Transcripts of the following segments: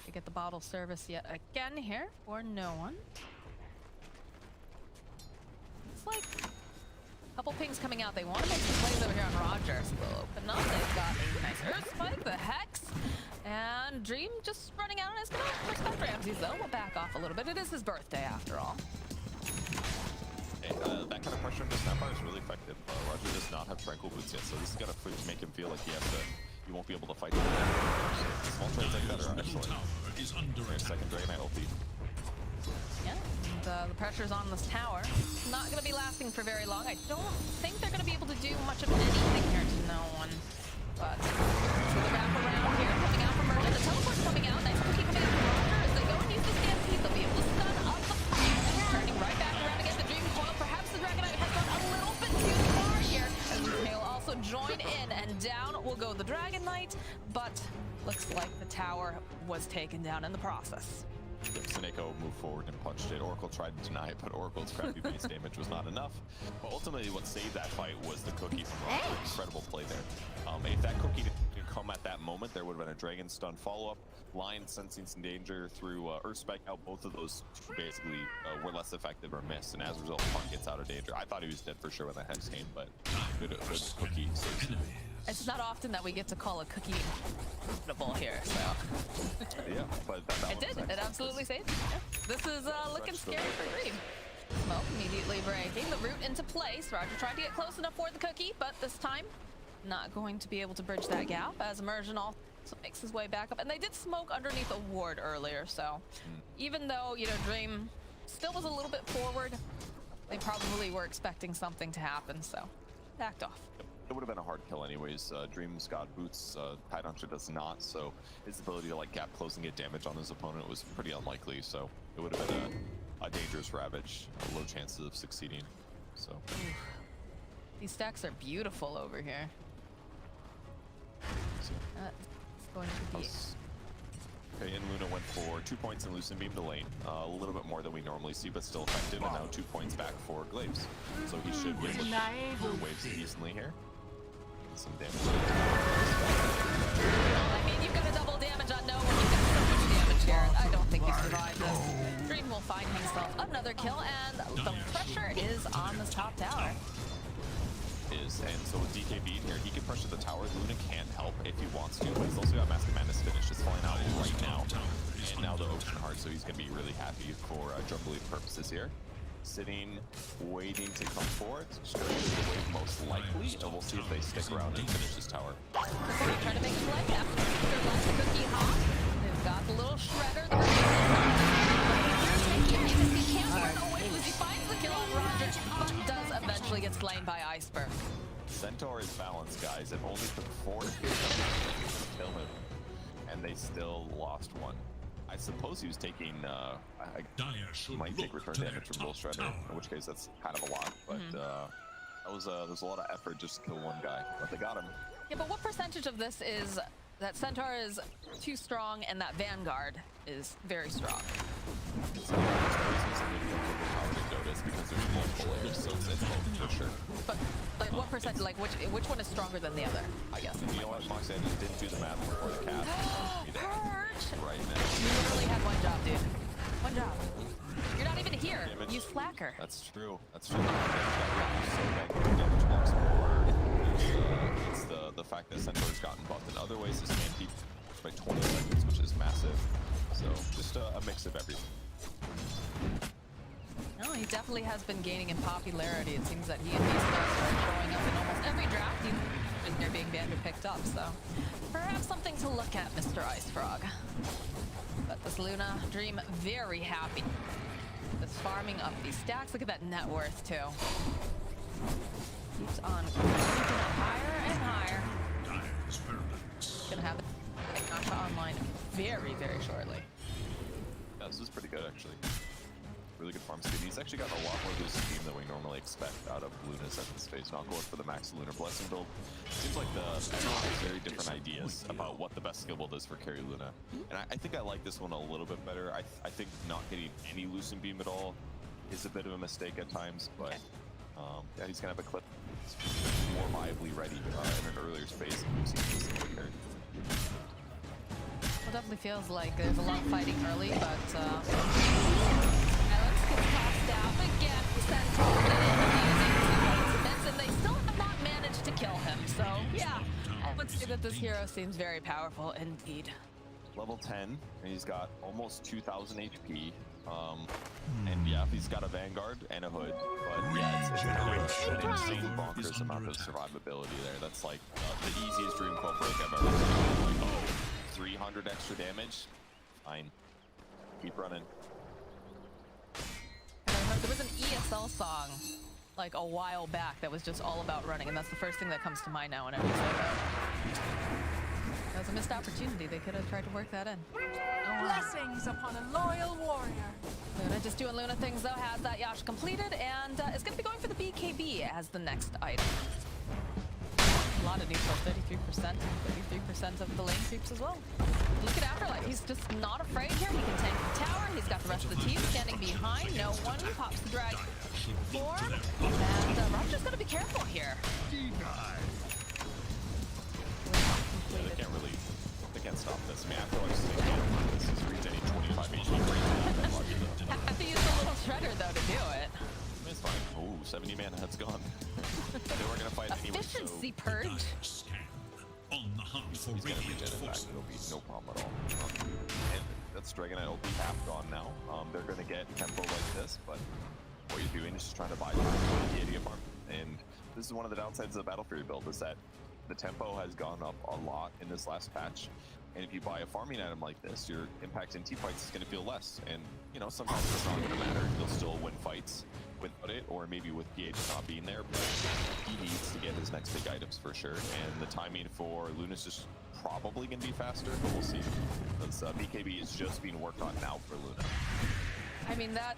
We get the bottle service yet again here for no one. It's like a couple pings coming out. They want to make some plays over here on Roger. So they'll open up. They've got a nice Earth Spike, the Hex, and Dream just running out on his gonna respect Ramses though. We'll back off a little bit. It is his birthday after all. That kind of pressure on the Snapfire is really effective. Roger does not have Tranquil Boots yet, so this is gonna make him feel like he won't be able to fight. Small trades like that are excellent. There's second Dragon Knight ulti. Yeah, and the pressure's on this tower. It's not going to be lasting for very long. I don't think they're going to be able to do much of anything here to no one. But the wrap around here coming out from Merchant. The teleport's coming out. Nice cookie coming out from Roger. As they go and use the Stampede, they'll be able to stun up the Fusion. Turning right back around against the Dream Coil. Perhaps the Dragon Knight has gone a little bit too far here. As he'll also join in, and down will go the Dragon Knight. But looks like the tower was taken down in the process. Seneko moved forward and punched it. Oracle tried to deny it, but Oracle's crappy base damage was not enough. But ultimately, what saved that fight was the cookie from Roger. Incredible play there. If that cookie didn't come at that moment, there would have been a Dragon Stun follow-up. Lion sensing some danger through Earth Spike out. Both of those basically were less effective or missed, and as a result, Puck gets out of danger. I thought he was dead for sure when that Hex came, but good cookie. It's not often that we get to call a cookie profitable here, so. Yeah, but it did. It absolutely saved. Yeah. This is looking scary for Dream. Smoke immediately breaking the route into place. Roger tried to get close enough for the cookie, but this time not going to be able to bridge that gap as Immersion also makes his way back up. And they did smoke underneath a ward earlier, so even though, you know, Dream still was a little bit forward, they probably were expecting something to happen, so backed off. It would have been a hard kill anyways. Dream's got boots, Tidehunter does not, so his ability to like gap close and get damage on his opponent was pretty unlikely, so it would have been a dangerous Ravage, low chances of succeeding. So these stacks are beautiful over here. It's going to be... Okay, and Luna went for 2 points in Lucent Beam to lane. A little bit more than we normally see, but still effective, and now 2 points back for Glaives. So he should be able to move waves decently here. Some damage. Well, I mean, you've got a double damage on no one. You've got so much damage here. I don't think he survived this. Dream will find himself another kill, and the pressure is on this top tower. And so with DK being here, he can pressure the tower. Luna can't help if he wants to, but he's also got Mask of Madness finished. It's falling out right now. And now the Ocean Heart, so he's going to be really happy for Jumbly purposes here. Sitting, waiting to come forward. Straight to the wave most likely, and we'll see if they stick around and finish this tower. They're trying to make a play after their last cookie hop. They've got the little shredder. He can't run away as he finds the kill on Roger, but does eventually get slain by Iceberg. Centaur is balanced, guys. It only took 4 kills to kill him, and they still lost one. I suppose he was taking, he might take return damage from Bull Shredder, in which case that's kind of a lot, but there's a lot of effort just to kill one guy, but they got him. Yeah, but what percentage of this is that Centaur is too strong and that Vanguard is very strong? So DOTA is because there's multiple layers, so it's both for sure. But like what percent, like which one is stronger than the other, I guess? You know what, Mox, I just didn't do the math before the cast. Right now. You literally had one job, dude. One job. You're not even here, you slacker. That's true. That's true. Damage blocks more. It's the fact that Centaur's gotten buffed in other ways. This man keep by 20 seconds, which is massive. So just a mix of everything. No, he definitely has been gaining in popularity. It seems that he and these guys are showing up in almost every draft. They're being banned or picked up, so perhaps something to look at, Mr. Ice Frog. But this Luna Dream very happy. Just farming up these stacks. Look at that net worth too. Keeps on creeping up higher and higher. Gonna have the Gacha online very, very shortly. Yeah, this is pretty good actually. Really good farm speed. He's actually got a lot more boost team than we normally expect out of Luna's at this phase. Not going for the max Lunar Blessing build. Seems like everyone has very different ideas about what the best skill build is for carry Luna. And I think I like this one a little bit better. I think not getting any Lucent Beam at all is a bit of a mistake at times, but yeah, he's gonna have a clip more viably ready in an earlier space than we've seen this carry. We'll definitely feels like there's a lot of fighting early, but Alex gets tossed out again. Sentinel using two ultimates, and they still have not managed to kill him. So yeah, I would say that this hero seems very powerful indeed. Level 10, and he's got almost 2,000 HP. And yeah, he's got a Vanguard and a Hood, but yeah, it's kind of an insane bonkers amount of survivability there. That's like the easiest Dream Coil break I've ever seen. Like, oh, 300 extra damage? Fine. Keep running. I remember there was an ESL song like a while back that was just all about running, and that's the first thing that comes to mind now whenever you say that. That was a missed opportunity. They could have tried to work that in. Blessings upon a loyal warrior. Luna just doing Luna things though, has that Yash completed, and is going to be going for the BKB as the next item. A lot of neutral, 33%, and 33% of the lane creeps as well. Look at Afterlife, he's just not afraid here. He can tank the tower, he's got the rest of the team standing behind. No one pops the drag form, and Roger's going to be careful here. They can't stop this. I mean, Afterlife's this is retaining 25 HP. Have to use a little shredder though to do it. It's fine. Oh, 70 mana, that's gone. They were gonna fight anyway, so Efficiency purge. he's gonna regen it back. It'll be no problem at all. And that's Dragonite will be half gone now. They're gonna get tempo like this, but what you're doing is just trying to buy time for the idiot farm. And this is one of the downsides of the Battle Fury build, is that the tempo has gone up a lot in this last patch. And if you buy a farming item like this, your impact in teamfights is going to feel less. And, you know, sometimes it's not going to matter. You'll still win fights without it, or maybe with PH not being there. But he needs to get his next big items for sure. And the timing for Luna's just probably going to be faster, but we'll see. Because BKB is just being worked on now for Luna. I mean, that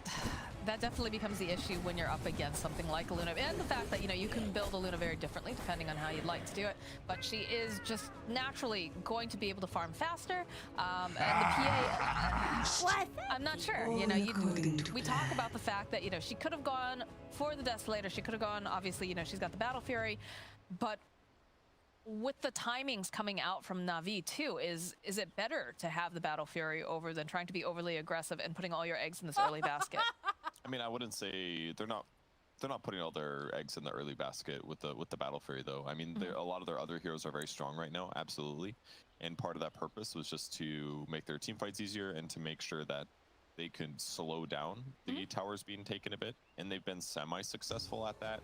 definitely becomes the issue when you're up against something like a Luna, and the fact that, you know, you can build a Luna very differently depending on how you'd like to do it, but she is just naturally going to be able to farm faster, and the PA, I'm not sure, you know, we talk about the fact that, you know, she could have gone for the Desolator, she could have gone, obviously, you know, she's got the Battle Fury, but with the timings coming out from Navi too, is it better to have the Battle Fury over than trying to be overly aggressive and putting all your eggs in this early basket? I mean, I wouldn't say they're not putting all their eggs in the early basket with the Battle Fury though. I mean, a lot of their other heroes are very strong right now, absolutely. And part of that purpose was just to make their team fights easier and to make sure that they could slow down the towers being taken a bit. And they've been semi-successful at that.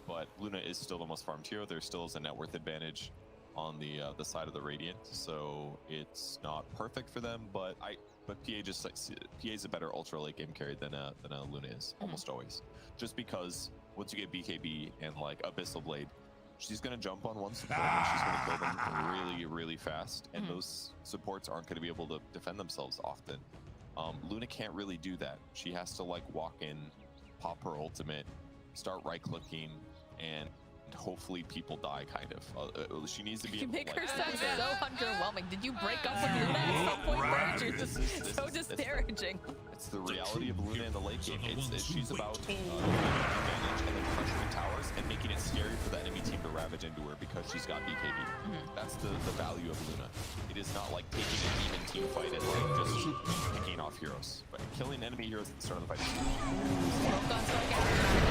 But Luna is still the most farmed hero. There still is a net worth advantage on the side of the Radiant, so it's not perfect for them. But PA just like PA is a better ultra late game carry than a Luna is almost always. Just because once you get BKB and like Abyssal Blade, she's gonna jump on one support and she's gonna kill them really, really fast, and those supports aren't gonna be able to defend themselves often. Luna can't really do that. She has to like walk in, pop her ultimate, start right clicking, and hopefully people die, kind of. She needs to be You able make to, her sound so underwhelming. Did you break up with Luna at some point, Bird? You're just so disparaging. It's the reality of Luna in the late game. She's about taking advantage and then pressuring towers and making it scary for the enemy team to ravage into her because she's got BKB. That's the value of Luna. It is not like taking an even team fight and like just picking off heroes. But killing enemy heroes at the start of the fight is Both guns going out.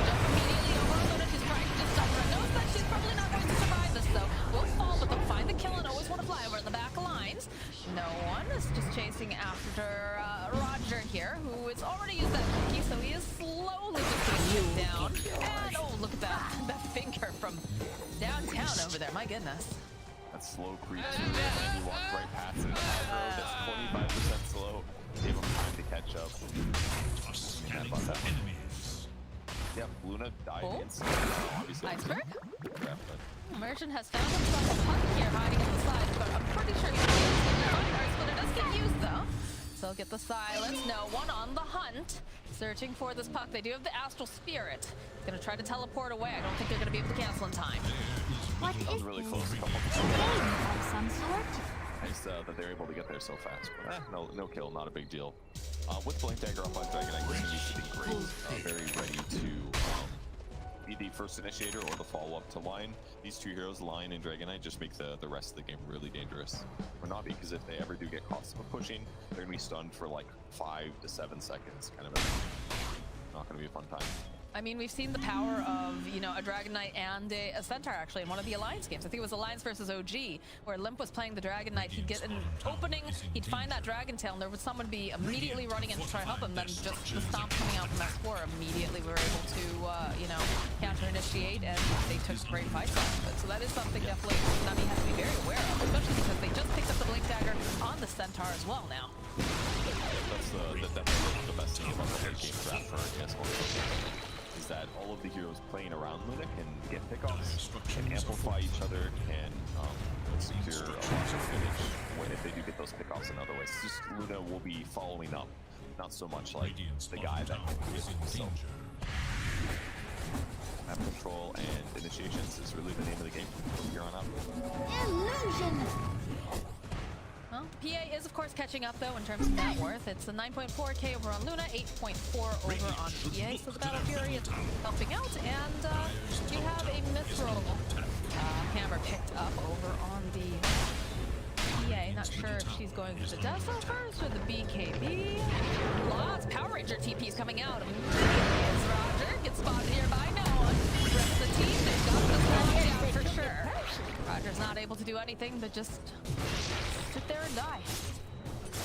Jump immediately over Luna. She's trying to just stop her. Knows that she's probably not going to survive this, though. Will fall, but they'll find the kill and always want to fly over in the back lines. No one is just chasing after Roger here, who has already used that cookie, so he is slowly just getting down. And oh, look at that finger from downtown over there. My goodness. that slow creep too, and he walked right past it. That's 25% slow. Gave him time to catch up. And about that one. Yep, Luna died instantly. Obviously. Iceberg? Crap, but Merchant has found himself a puck here hiding in the side, but I'm pretty sure he's going to find her. Splitter does get used though. So he'll get the silence. No one on the hunt. Searching for this puck. They do have the Astral Spirit. He's going to try to teleport away. I don't think they're going to be able to cancel in time. What that was is really this? close. A couple A game of some sort? Nice that they're able to get there so fast. But, no kill, not a big deal. With Blink Dagger up on Dragonite, continues to be great. Very ready to be the first initiator or the follow-up to line. These two heroes, Line and Dragonite, just make the rest of the game really dangerous. for Navi, because if they ever do get caught pushing, they're going to be stunned for like 5 to 7 seconds, kind of a thing. Not going to be a fun time. I mean, we've seen the power of, you know, a Dragon Knight and a Centaur actually in one of the Alliance games. I think it was Alliance versus OG, where Limp was playing the Dragon Knight. He'd get an opening, he'd find that Dragon Tail, and there would someone be immediately running in to try to help him. Then just the stomp coming out from that score, immediately we were able to, you know, counter-initiate, and they took great fights off of it. So that is something definitely Navi has to be very aware of, especially because they just picked up the Blink Dagger on the Centaur as well now. That's definitely the best thing about the late game draft for AS is that all of the heroes playing around Luna can get pickoffs, can amplify each other, can secure a lot of advantage if they do get those pickoffs in other ways. It's just Luna will be following up, not so much like the guy that can create it. So map control and initiations is really the name of the game from here on out. Illusion! Well, PA is, of course, catching up, though, in terms of net worth. It's a 9.4k over on Luna, 8.4 over on PA, so the Battle Fury is helping out, and you have a Mithril hammer picked up over on the PA. Not sure if she's going for the Deso first or the BKB. Lots of Power Ranger TPs coming out. It's Roger, gets spotted here by no one. The rest of the team, they've got this locked down for sure. Roger's not able to do anything but just sit there and die.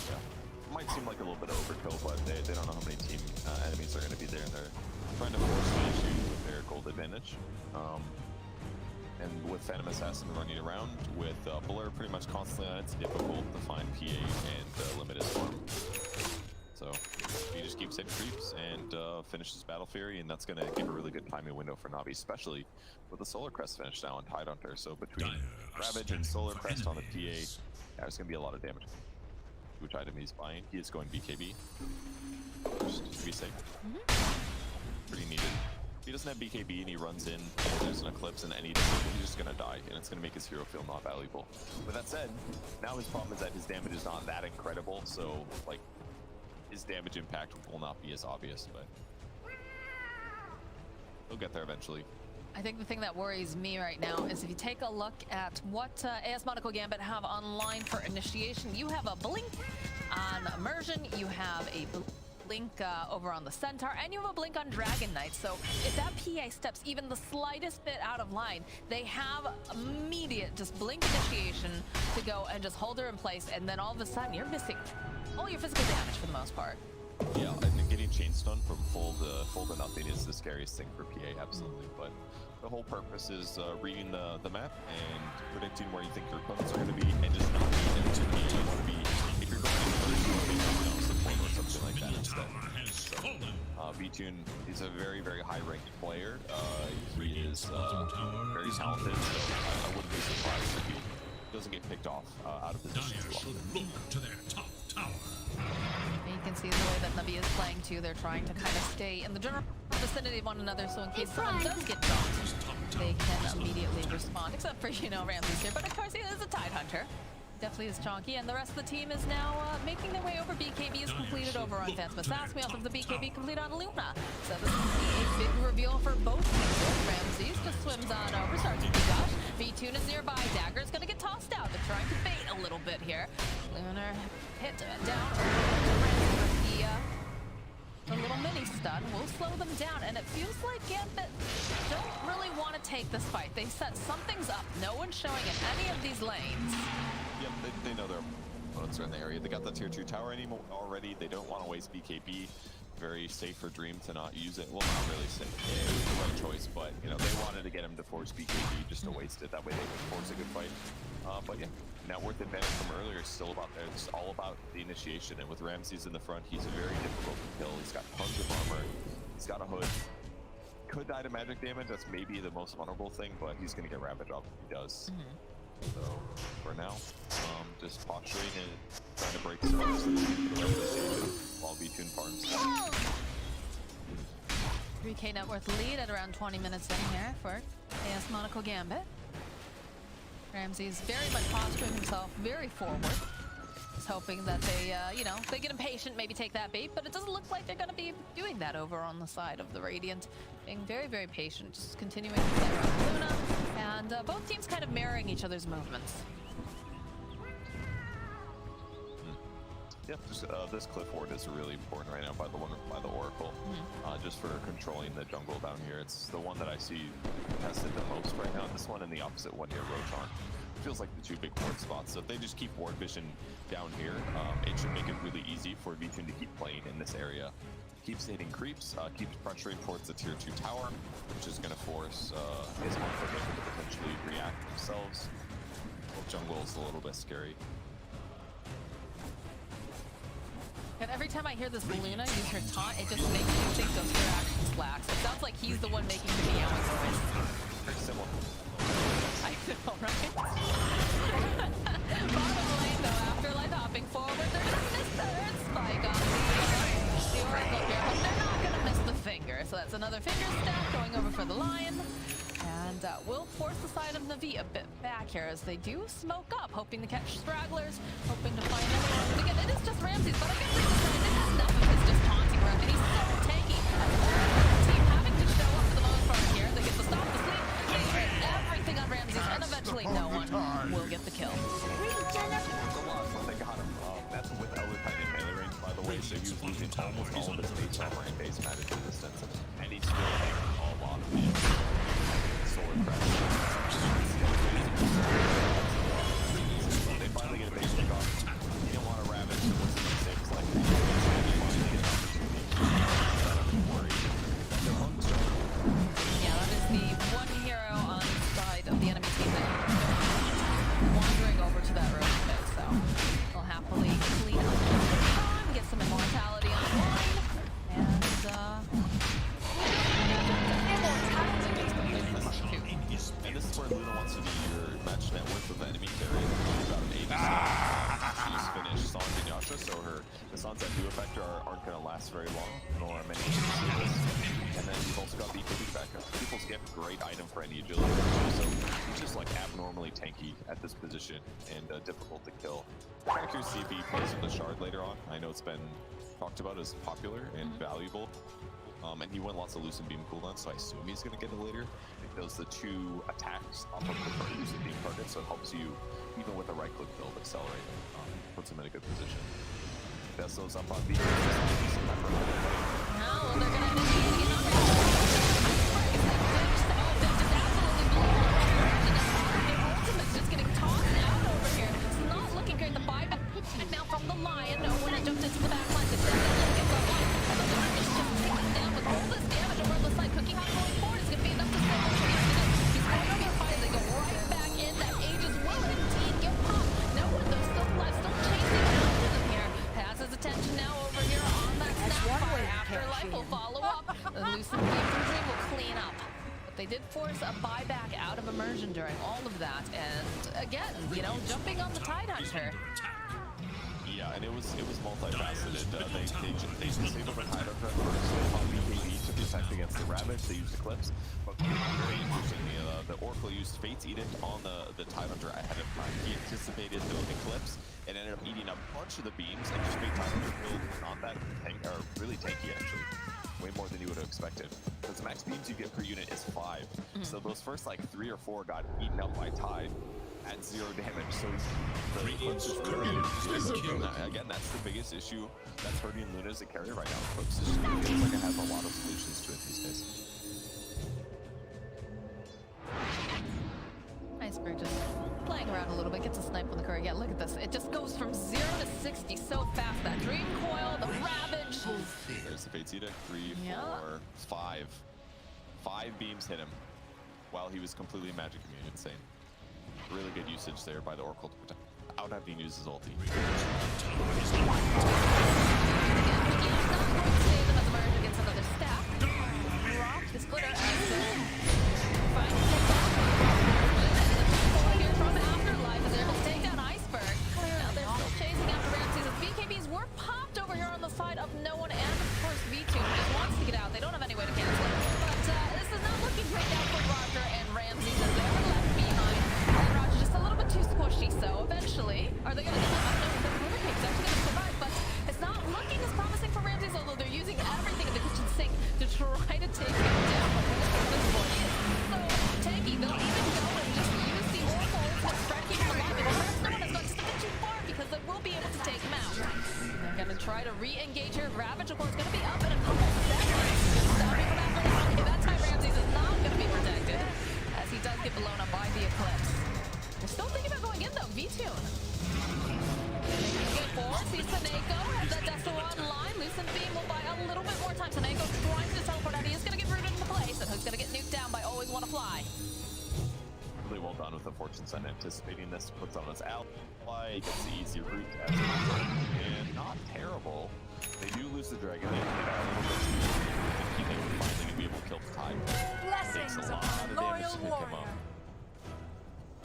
Yeah. Might seem like a little bit of overkill, but they don't know how many team enemies are going to be there, and they're trying to force the issue with their gold advantage. And with Phantom Assassin running around, with Blur pretty much constantly on, it's difficult to find PA and limit his farm. So he just keeps hitting creeps and finishes Battle Fury, and that's going to give a really good timing window for Navi, especially with the Solar Crest finish now on Tidehunter. So between Ravage and Solar Crest on the PA, there's going to be a lot of damage. Which item he's buying? He is going BKB. Just to be safe. Pretty needed. If he doesn't have BKB and he runs in, and there's an Eclipse and any damage, he's just going to die, and it's going to make his hero feel not valuable. With that said, now his problem is that his damage is not that incredible, so like his damage impact will not be as obvious, but he'll get there eventually. I think the thing that worries me right now is if you take a look at what AS MONACO Gambit have online for initiation, you have a Blink on Immersion, you have a Blink over on the Centaur, and you have a Blink on Dragon Knight. So if that PA steps even the slightest bit out of line, they have immediate just Blink initiation to go and just hold her in place, and then all of a sudden you're missing all your physical damage for the most part. Yeah, and then getting chain stun from full to nothing is the scariest thing for PA, absolutely. But the whole purpose is reading the map and predicting where you think your opponents are going to be, and just not being into PA. You want to be, if you're going to support or something like that instead. So, V-Tune, he's a very, very high-ranked player. He is very talented, so I wouldn't be surprised if he doesn't get picked off out of position too often. Look to their top tower. You can see the way that Navi is playing too. They're trying to kind of stay in the general vicinity of one another, so in case someone does get jumped, they can immediately respond. Except for, you know, Ramsey's here, but of course he is a Tidehunter. Definitely is chonky, and the rest of the team is now making their way over. BKB is completed over on Phantom Assassin. We also have the BKB complete on Luna. So this is a big reveal for both teams. Ramses just swims on over, starts with the dash. V-Tune is nearby. Dagger's gonna get tossed out. They're trying to bait a little bit here. Lunar hit down. The little mini stun will slow them down, and it feels like Gambit don't really want to take this fight. They set something's up. No one's showing in any of these lanes. Yep, they know their opponents are in the area. They got the tier 2 tower anymore already. They don't want to waste BKB. Very safe for Dream to not use it. Well, not really safe. It was the right choice, but you know they wanted to get him to force BKB just to waste it. That way they could force a good fight. But yeah, net worth advantage from earlier is still about there. It's all about the initiation, and with Ramses in the front, he's very difficult to kill. He's got tons of armor. He's got a hood. Could die to magic damage. That's maybe the most vulnerable thing, but he's gonna get Ravage off if he does. So for now, just posturing and trying to break smokes for the rest of the station while V-Tune farms. 3k net worth lead at around 20 minutes in here for AS MONACO Gambit. Ramsey's very much posturing himself very forward. He's hoping that they, you know, they get impatient, maybe take that bait, but it doesn't look like they're going to be doing that over on the side of the Radiant. Being very, very patient, just continuing to play around Luna, and both teams kind of mirroring each other's movements. Yep, just, this cliff ward is really important right now by the Oracle, just for controlling the jungle down here. It's the one that I see tested the most right now. This one and the opposite one here, Roton. Feels like the two big ward spots. So if they just keep ward vision down here, it should make it really easy for V2 to keep playing in this area. Keeps hitting creeps, keeps pressuring towards the tier 2 tower, which is going to force his opponent to potentially react themselves. Well, jungle is a little bit scary. And every time I hear this Luna use her taunt, it just makes me think of her action slacks. It sounds like he's the one making the meowing noise. Very similar. I know, right? Bottom lane, though, after light hopping forward, they're gonna miss the Earth Spike on the Oracle here, but they're not gonna miss the finger. So that's another finger stack going over for the Lion. And will force the side of NAVI a bit back here as they do smoke up, hoping to catch stragglers, hoping to find anyone. And again, it is just Ramses, but I guess this is enough of his just taunting around, and he's so tanky. As the team having to show up for the most part here, they get to stop the sleep, they hit everything on Ramses, and eventually no one will get the kill. They got him. That's with Eldertine in melee range, by the way, so he was losing almost all of his base armor and base magic resistance, and he's still taking a lot of damage. Solar crash. They finally get a base pick off. You don't want to ravage the Wizard of Six like that. Yeah, that is the one hero on the side of the enemy team that wandering over to that road pit, so they'll happily clean up time, get some immortality on the line, and and this is where Luna wants to be your match net worth with the enemy carry. She's got an 80. She's finished Sans and Yasha, so the Sans that do effect aren't going to last very long, nor are many And then you've also got BKB backup. People's Gift, great item for any agility. So he's just like abnormally tanky at this position and difficult to kill. I'm curious to see if he plays with the Shard later on. I know it's been talked about as popular and valuable. And he went lots of Lucent Beam cooldown, so I assume he's going to get it later. It does the 2 attacks off of the Lucent Beam target, so it helps you, even with a right-click build, accelerate. Puts him in a good position. Does those up on B. well, they're going to initiate again on the ultimate's just getting tossed out over here. It's not looking great. The buyback now from the Lion. No one jumped into the back line. The Desert gets up line. And the Lion is just taking down with all this damage over the side. Cooking Hot going forward is going to be enough to save him. He's going over the fire. They go right back in. That Aegis will indeed get popped. No one, though, still alive, still chasing after them here. Has his attention now over here on that snapfire. Afterlife will follow up. The Lucent Beam from Dream will clean up. But they did force a buyback out of immersion during all of that. And again, you know, jumping on the Tidehunter. Yeah, and it was multifaceted. They disabled the Tidehunter first. They fought BKB to protect against the Ravage. They used Eclipse. But very interestingly, the Oracle used Fate's Edict on the Tidehunter ahead of time. He anticipated the Eclipse and ended up eating a bunch of the beams and just made Tidehunter feel not that really tanky actually. Way more than you would have expected. Because the max beams you get per unit is 5. So those first like 3 or 4 got eaten up by Tide at 0 damage. So the Eclipse is really again, that's the biggest issue that's hurting Luna as a carrier right now. Eclipse just feels like it has a lot of solutions to it these days. Iceberg just playing around a little bit, gets a snipe on the courier. Yeah, look at this. It just goes from 0 to 60 so fast. That Dream Coil, the Ravage. There's the Fate's Edict. 3, 4, 5. 5 beams hit him while he was completely magic immune. Insane. Really good usage there by the Oracle to protect without having to use his ulti. Against another stack. Drop the splitter here from Afterlife is able to take down Iceberg. Now they're still chasing after Ramses as BKBs were popped over here on the side of no one and of course V2 who just wants to get out. They don't have any way to cancel it. But this is not looking great now for Roger and Ramses as they're left behind. And Roger just a little bit too squishy, so eventually are they gonna get him? I don't know if the Ruler Cake's actually gonna survive, but it's not looking as promising for Ramses, although they're using everything in the kitchen sink to try to take him down. But this boy is so tanky. They'll even go and just use the Oracle to try to keep him alive. But perhaps no one has gone just a bit too far because they will be able to take him out. try to re-engage here. Ravage, of course, going to be up in a couple seconds. Stopping from after the okay, that time Ramses is not going to be protected, as he does get blown up by the Eclipse. They're still thinking about going in, though. V-Tune. Get forward, sees Saneko, has that Desto online. Lucent Beam will buy a little bit more time. Saneko trying to teleport out. He is going to get rooted into place, and who's going to get nuked down by Always Want to Fly. Really well done with the Fortune Sun, anticipating this, puts on his ally, gets the easy route as and not terrible. They do lose the dragon, they get out a little bit too soon. Thinking they were finally going to be able to kill the Tide. Takes a lot of damage to pick him up.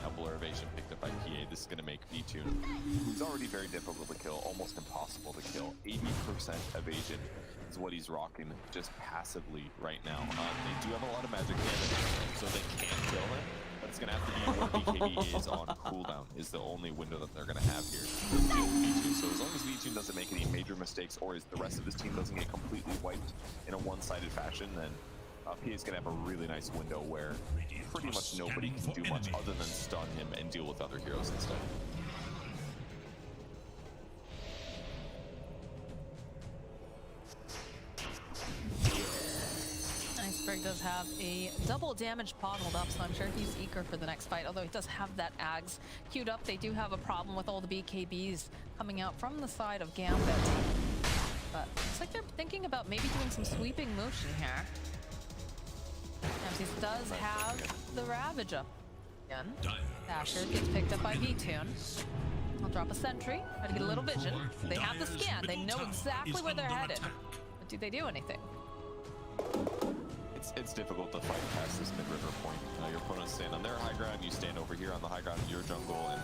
Double evasion picked up by PA. This is going to make V-Tune, who's already very difficult to kill, almost impossible to kill. 80% evasion is what he's rocking just passively right now. They do have a lot of magic damage, so they can kill him. But it's going to have to be where BKB is on cooldown, is the only window that they're going to have here to deal with V-Tune. So as long as V-Tune doesn't make any major mistakes, or the rest of his team doesn't get completely wiped in a one-sided fashion, then PA is going to have a really nice window where pretty much nobody can do much other than stun him and deal with other heroes instead. Iceberg does have a double damage bottled up, so I'm sure he's eager for the next fight, although he does have that Ags queued up. They do have a problem with all the BKBs coming out from the side of Gambit. But looks like they're thinking about maybe doing some sweeping motion here. Ramses does have the Ravage up again. Asher gets picked up by V-Tune. I'll drop a sentry, try to get a little vision. They have the scan, they know exactly where they're headed. But do they do anything? It's difficult to fight past this mid-river point. Your opponents stand on their high ground, you stand over here on the high ground in your jungle, and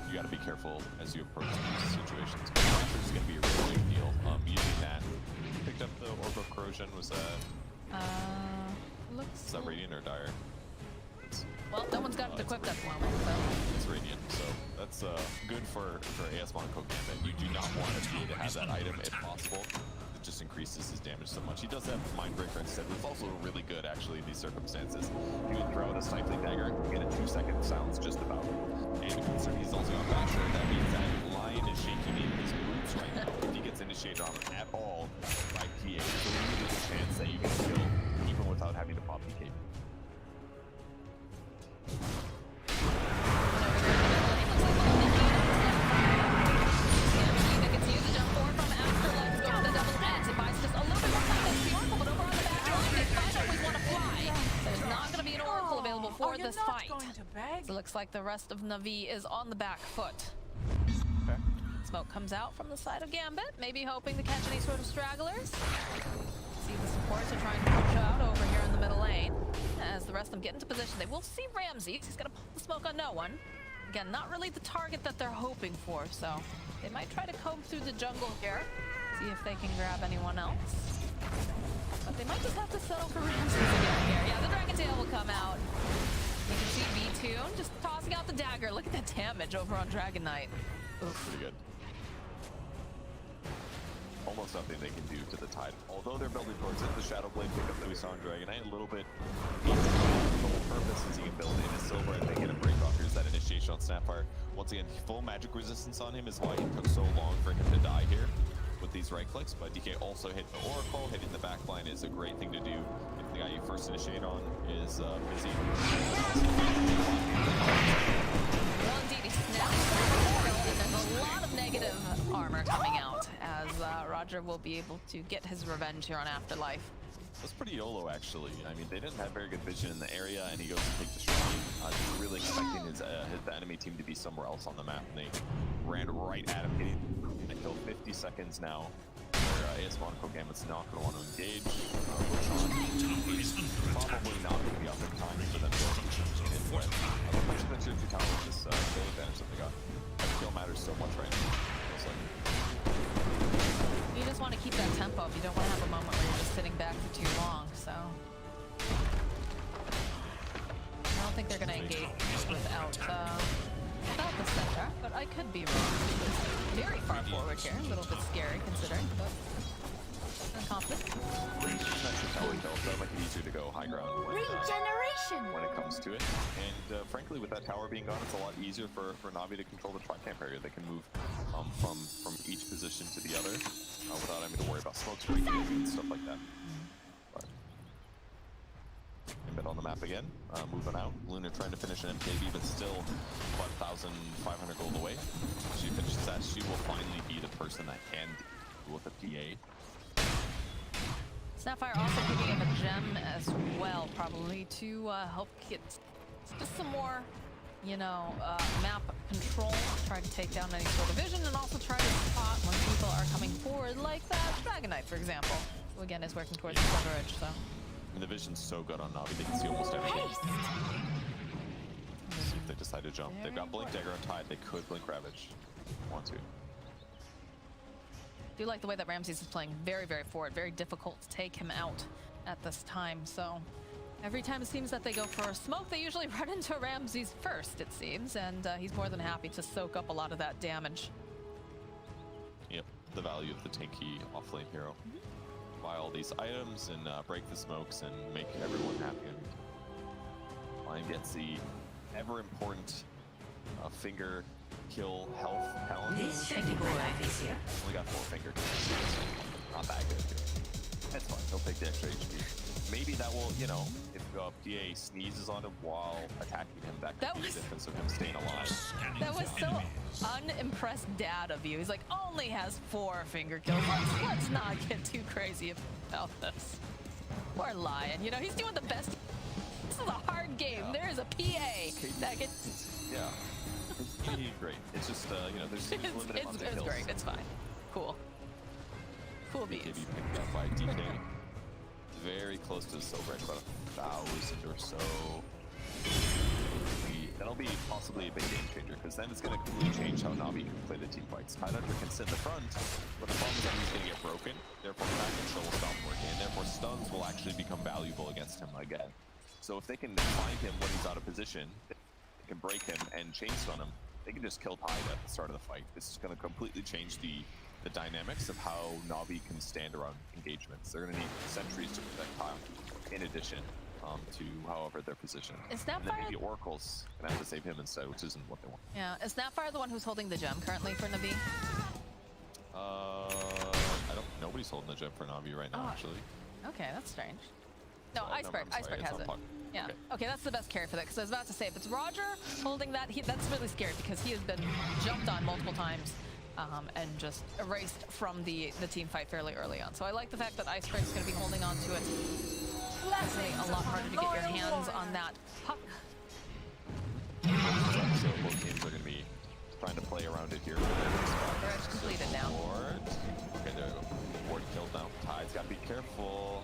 you got to be careful as you approach these situations. But Raptor's going to be a really big deal. Using that, picked up the Orb of Corrosion. Was that? Is that Radiant or Dire? Well, no one's got it equipped at the moment, so. It's Radiant, so that's good for AS MONACO Gambit. You do not want to have that item if possible. It just increases his damage so much. He does have Mindbreaker instead, which is also really good actually in these circumstances. You can throw out a Stifling Dagger, get a 2-second silence just about. And considering he's also got Basher, that means that Lion is shaking in his boots right now. If he gets initiated on at all by PA, there's a really good chance that you can kill even without having to pop PK. For this fight. So it looks like the rest of NAVI is on the back foot. Okay. Smoke comes out from the side of Gambit, maybe hoping to catch any sort of stragglers. See the supports are trying to push out over here in the middle lane. As the rest of them get into position, they will see Ramses. He's gonna pop the smoke on no one. Again, not really the target that they're hoping for, so they might try to comb through the jungle here, see if they can grab anyone else. But they might just have to settle for Ramses again here. Yeah, the Dragon Tail will come out. You can see V-Tune just tossing out the dagger. Look at that damage over on Dragon Knight. Oof. Pretty good. Almost nothing they can do to the Tide. Although they're building towards it, the Shadow Blade pickup that we saw in Dragon Knight, a little bit. The whole purpose is he can build in his silver and they get a break off. Here's that initiation on Snapfire. Once again, full magic resistance on him is why it took so long for him to die here with these right clicks. But DK also hit the Oracle. Hitting the backline is a great thing to do. If the guy you first initiate on is busy. Well, indeed, he snaps the portal, and there's a lot of negative armor coming out as Roger will be able to get his revenge here on Afterlife. That's pretty YOLO, actually. I mean, they didn't have very good vision in the area, and he goes to take the shrine. They were really expecting the enemy team to be somewhere else on the map, and they ran right at him, hitting a kill 50 seconds now. Where AS MONACO Gambit's not going to want to engage. He's probably not going to be up in time for them to get in. But pushing the tier 2 tower is just the advantage that they got. That kill matters so much right now. It's like, You just want to keep that tempo up. You don't want to have a moment where you're just sitting back for too long, so. I don't think they're going to engage without the center, but I could be wrong. Very far forward here, a little bit scary considering, but and confident. That's the tower kill, so that might be easier to go high ground Regeneration. when it comes to it. And frankly, with that tower being gone, it's a lot easier for Navi to control the tri-camp area. They can move from each position to the other without having to worry about smokes breaking and stuff like that. But Gambit on the map again, moving out. Luna trying to finish an MKB, but still 1,500 gold away. She finishes that. She will finally be the person that can deal with a PA. Snapfire also picking up a gem as well, probably to help get just some more, you know, map control, try to take down any sort of vision, and also try to spot when people are coming forward, like that Dragon Knight, for example, who again is working towards the center edge. So, I mean, the vision's so good on Navi; they can see almost everything. See if they decide to jump. They've got Blink Dagger on Tide. They could Blink Ravage. Want to. do like the way that Ramses is playing very, very forward. Very difficult to take him out at this time. So every time it seems that they go for a smoke, they usually run into Ramses first, it seems. And he's more than happy to soak up a lot of that damage. Yep, the value of the tanky offlane hero. Buy all these items and break the smokes and make everyone happy. Lion gets the ever important finger kill health talent. This technical life is here. Only got 4 finger kills. Not that good. That's fine. He'll take the extra HP. Maybe that will, you know, if PA sneezes on him while attacking him, that could be the difference of him staying alive. That was so unimpressed dad of you. He's like, only has 4 finger kills. Let's not get too crazy about this. Poor Lion. You know, he's doing the best. This is a hard game. Yeah. There is a PA that gets... Yeah. He's great. It's just, you know, there's limited on the kills. It's great. It's fine. Cool. Cool beats. BKB picked up by DK. Very close to the silver, about 1,000 or so. That'll be possibly a big game changer, because then it's going to completely change how Navi can play the team fights. Tidehunter can sit in the front, but the problem is that he's going to get broken. Therefore, the back control will stop working, and therefore stuns will actually become valuable against him again. So if they can find him when he's out of position, they can break him and chain stun him, they can just kill Tide at the start of the fight. This is going to completely change the dynamics of how Navi can stand around engagements. They're going to need sentries to protect Tide, in addition to however they're positioned. Is And then Snapfire... maybe Oracle's going to have to save him instead, which isn't what they want. Yeah, is Snapfire the one who's holding the gem currently for Navi? I don't... Nobody's holding the gem for Navi right now, Oh. actually. Okay, that's strange. No, I'm sorry, Iceberg it's has on it. Puck. Yeah. Okay. Okay, that's the best carry for that. Because I was about to say, if it's Roger holding that, that's really scary because he has been jumped on multiple times and just erased from the team fight fairly early on. So I like the fact that Iceberg's going to be holding on to it. It's a lot harder to get your hands on that puck. So both teams are going to be trying to play around it here. They're actually completed now. Okay, there we go. Ward killed now. Tide's got to be careful.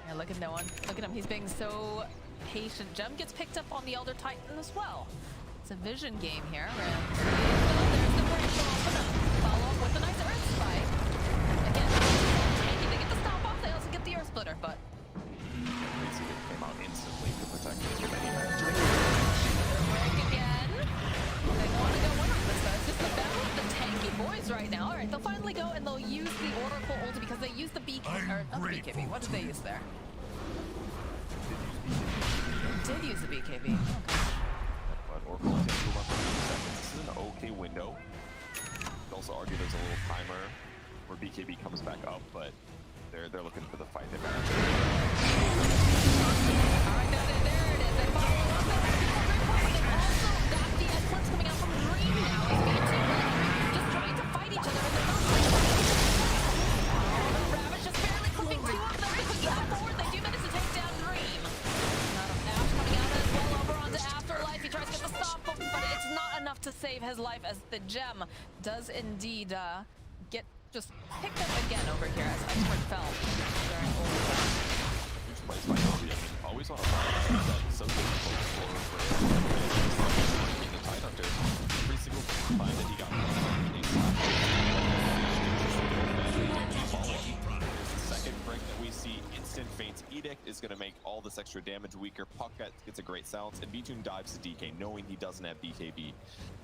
Yeah, look at no one. Look at him. He's being so patient. Gem gets picked up on the Elder Titan as well. It's a vision game here. There's the break. Follow up with a nice Earth Spike. Again, they get the stop off. They also get the Earth Splitter, but... Basically came out instantly to protect his remaining Break again. They want to go in on this, though. It's just the battle of the tanky boys right now. All right, they'll finally go and they'll use the Oracle ulti because they used the BKB. Or not the BKB. What did they use there? They did use the BKB. Okay. But Oracle takes 2 seconds. This is an okay window. You could also argue there's a little timer where BKB comes back up, but they're looking for the fight. They've got Alright, there it is. They follow up. They've also got the Eclipse coming out from Dream now. It's being just trying to fight each other in the Ravage just barely clipping 2 of them because that forward they do manage to take down Dream. Not enough Ash coming out as well over onto Afterlife. He tries to get the stop, but it's not enough to save his life as the gem does indeed get just picked up again over here as Iceberg fell during overtime. huge plays by Navi. I mean, always on a fire. That's so difficult for the Tidehunter. Every single time that he got there's the second break that we see. Instant Faint's Edict is going to make all this extra damage weaker. Puck gets a great silence, and B-Tune dives to DK, knowing he doesn't have BKB.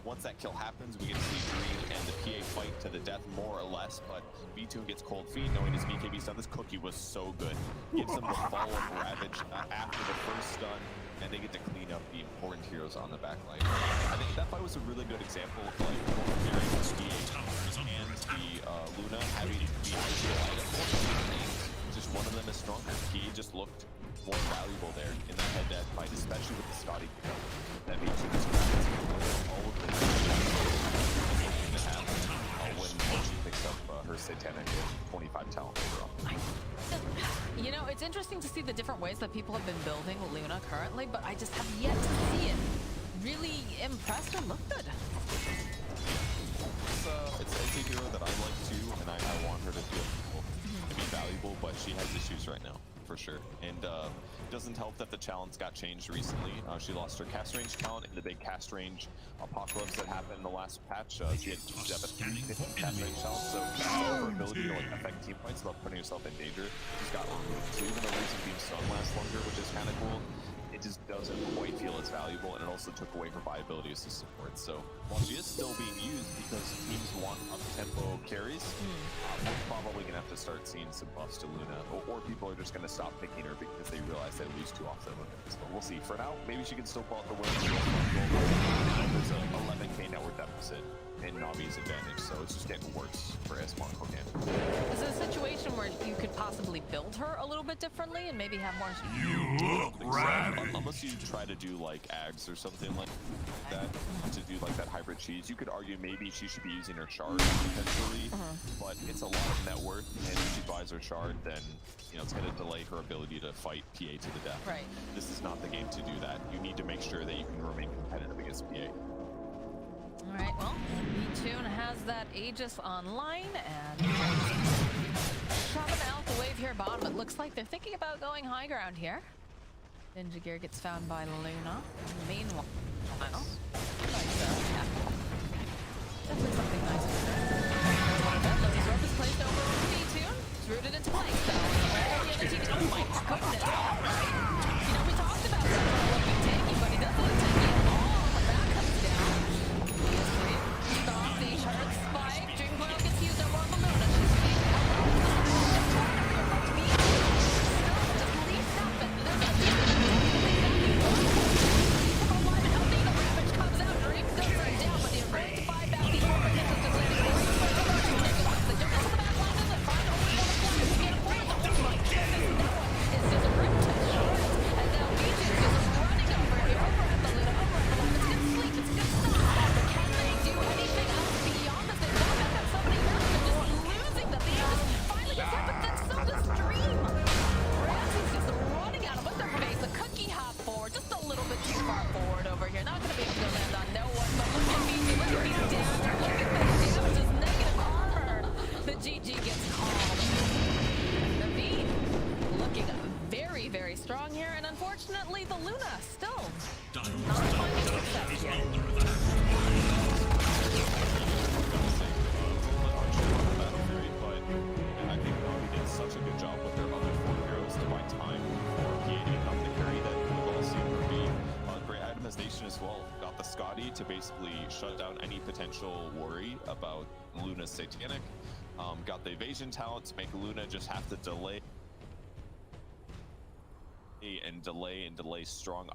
Once that kill happens, we get to see Dream and the PA fight to to the death, more or less, but B2 gets cold feet, knowing his BKB stun. This cookie was so good. Gives them the follow-up Ravage after the first stun, and they get to clean up the important heroes on the backline. I think that fight was a really good example of like comparing the and the Luna having the ideal item. Just one of them is stronger. He just looked more valuable there in that head-to-head fight, especially with the Scotty pickup. That means you just grab all of the to have when she picks up her Satanic 25 talent later on. You know, it's interesting to see the different ways that people have been building Luna currently, but I just have yet to see it really impressed or look good. It's a hero that I like too, and I want her to be valuable, but she has issues right now, for sure. And it doesn't help that the talents got changed recently. She lost her cast range talent in the big cast range apocalypse that happened in the last patch. She had 750 cast range talents, so her ability to like affect team fights without putting herself in danger just got removed. So even though Reason Beam Stun lasts longer, which is kind of cool, it just doesn't quite feel as valuable, and it also took away her viability as a support. So while she is still being used because teams want up-tempo carries, we're probably going to have to start seeing some buffs to Luna, or people are just going to stop picking her because they realize they lose too often with it. So we'll see. For now, maybe she can still pull out the win. There's an 11k net worth deficit in Navi's advantage, so it's just getting worse for MONACO again. Is it a situation where you could possibly build her a little bit differently and maybe have more? You look ravaged. Unless you try to do like Ags or something like that, to do like that hybrid cheese, you could argue maybe she should be using her shard potentially, but it's a lot of net worth, and if she buys her shard, then you know it's going to delay her ability to fight PA to the death. Right. This is not the game to do that. You need to make sure that you can remain competitive against PA. All right, well, B-Tune has that Aegis online, and shoving out the wave here bottom. It looks like they're thinking about going high ground here. Ninja Gear gets found by Luna. Meanwhile, definitely something nice for her. The rope is placed over B-Tune. It's rooted into place, though. All the other teams, oh my goodness, all right. You know, we talked about Sentinel looking tanky, but he doesn't look tanky at all when that comes down. Stop the hurt spike. Dream Coil gets used over on the Luna. She's being strong here, and unfortunately, the Luna still not finding success yet. I think Navi did such a good job with their other 4 heroes to buy time for PA to come to carry that we've all seen her be a great itemization as well. Got the Scotty to basically shut down any potential worry about Luna's Satanic. Got the evasion talent to make Luna just have to delay and delay strong